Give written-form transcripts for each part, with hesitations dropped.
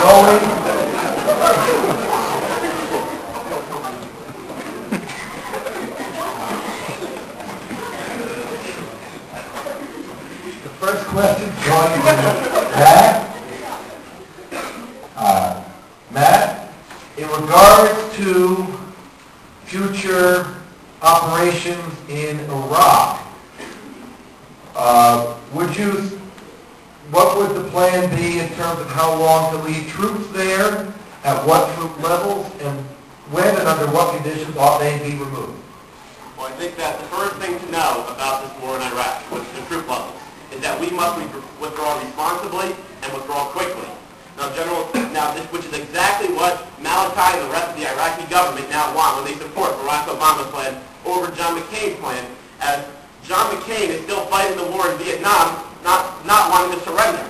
going. The first question going to Matt. Matt, in regards to future operations in Iraq, what would the plan be in terms of how long to leave troops there, at what troop levels, and when and under what conditions ought they be removed? Well, I think that the first thing to know about this war in Iraq, with the troop levels, is that we must withdraw responsibly and withdraw quickly. Now, which is exactly what Malachi and the rest of the Iraqi government now want when they support Barack Obama's plan over John McCain's plan, as John McCain is still fighting the war in Vietnam, not wanting to surrender.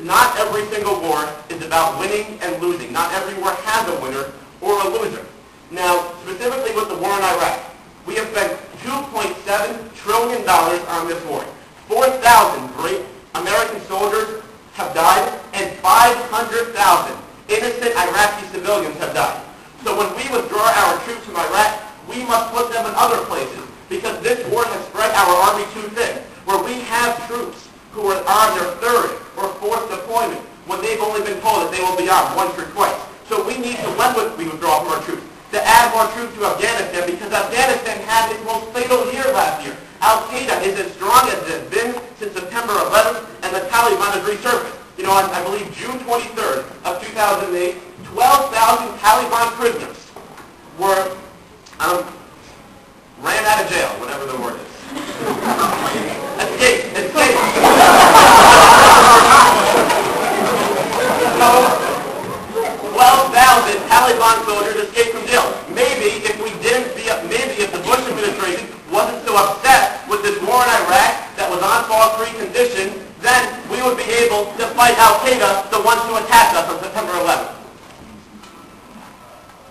Not every single war is about winning and losing. Not every war has a winner or a loser. Now, specifically with the war in Iraq, we have spent $2.7 trillion on this war. 4,000 great American soldiers have died, and 500,000 innocent Iraqi civilians have died. So when we withdraw our troops from Iraq, we must put them in other places, because this war has spread our army too thin, where we have troops who are on their third or fourth deployment when they've only been told that they will be on once or twice. So we need to, when we withdraw from our troops, to add more troops to Afghanistan, because Afghanistan had its most fatal year last year. Al-Qaeda is as strong as it has been since September 11th, and the Taliban has resurfaced. I believe June 23rd of 2008, 12,000 Taliban prisoners ran out of jail, whatever the word is. Escape. So, 12,000 Taliban soldiers escaped from jail. Maybe if the Bush administration wasn't so upset with this war in Iraq that was on fall-free conditions, then we would be able to fight Al-Qaeda, the ones who attacked us on September 11th.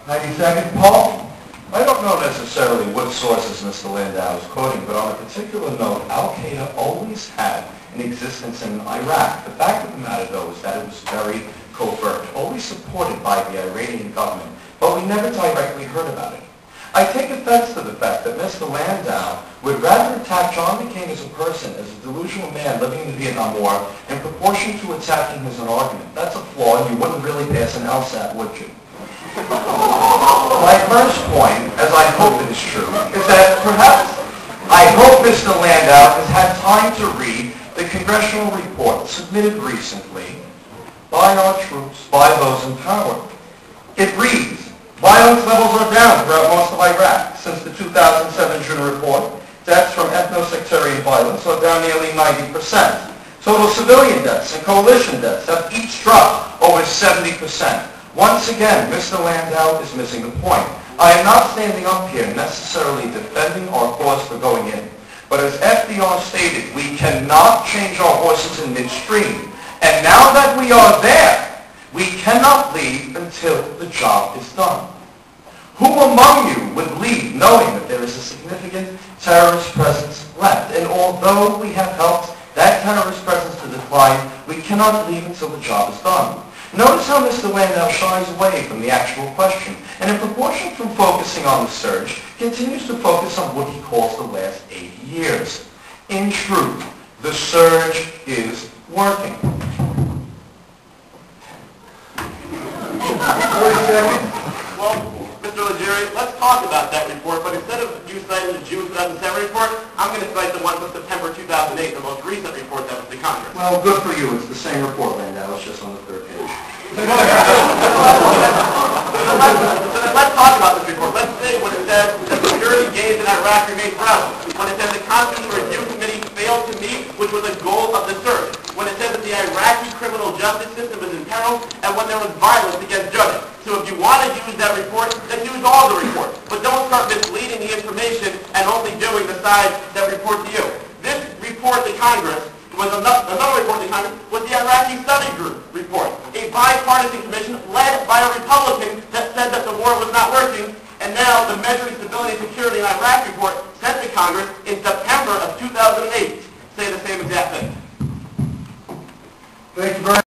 90 seconds, Paul? I don't know necessarily what sources Mr. Landau is quoting, but on a particular note, Al-Qaeda always had an existence in Iraq. The fact of the matter, though, is that it was very covert, always supported by the Iranian government, but we never directly heard about it. I take offense to the fact that Mr. Landau would rather attack John McCain as a person, as a delusional man living in the Vietnam War, in proportion to attacking him as an argument. That's a flaw, and you wouldn't really pass an LSAT, would you? My first point, as I hope it is true, is that perhaps I hope Mr. Landau has had time to read the congressional report submitted recently by our troops, by those in power. It reads, violence levels are down throughout most of Iraq. Since the 2007 June report, deaths from ethno-sectarian violence are down nearly 90%. Total civilian deaths and coalition deaths have each dropped over 70%. Once again, Mr. Landau is missing the point. I am not standing up here necessarily defending our cause for going in. But as FDR stated, we cannot change our horses in midstream. And now that we are there, we cannot leave until the job is done. Who among you would leave knowing that there is a significant terrorist presence left? And although we have helped that terrorist presence to decline, we cannot leave until the job is done. Notice how Mr. Landau shies away from the actual question, and in proportion from focusing on the surge, continues to focus on what he calls the last 8 years. In truth, the surge is working. 40 seconds. Well, Mr. Liggieri, let's talk about that report, but instead of you citing the June 2007 report, I'm going to cite the one from September 2008, the most recent report that was to Congress. Well, good for you. It's the same report, Landau. It's just on the third page. So let's talk about this report. Let's say when it says that security gains in Iraq remain fragile. When it says the Constitutional Review Committee failed to meet, which was a goal of the surge. When it says that the Iraqi criminal justice system is in peril, and when there was violence against judges. So if you want to use that report, then use all the report. But don't start misleading the information and only doing the side that reports to you. This report to Congress was another report to Congress was the Iraqi Study Group report, a bipartisan commission led by a Republican that said that the war was not working, and now the Measuring Stability and Security in Iraq report sent to Congress in September of 2008 say the same exact thing. Thank you very much.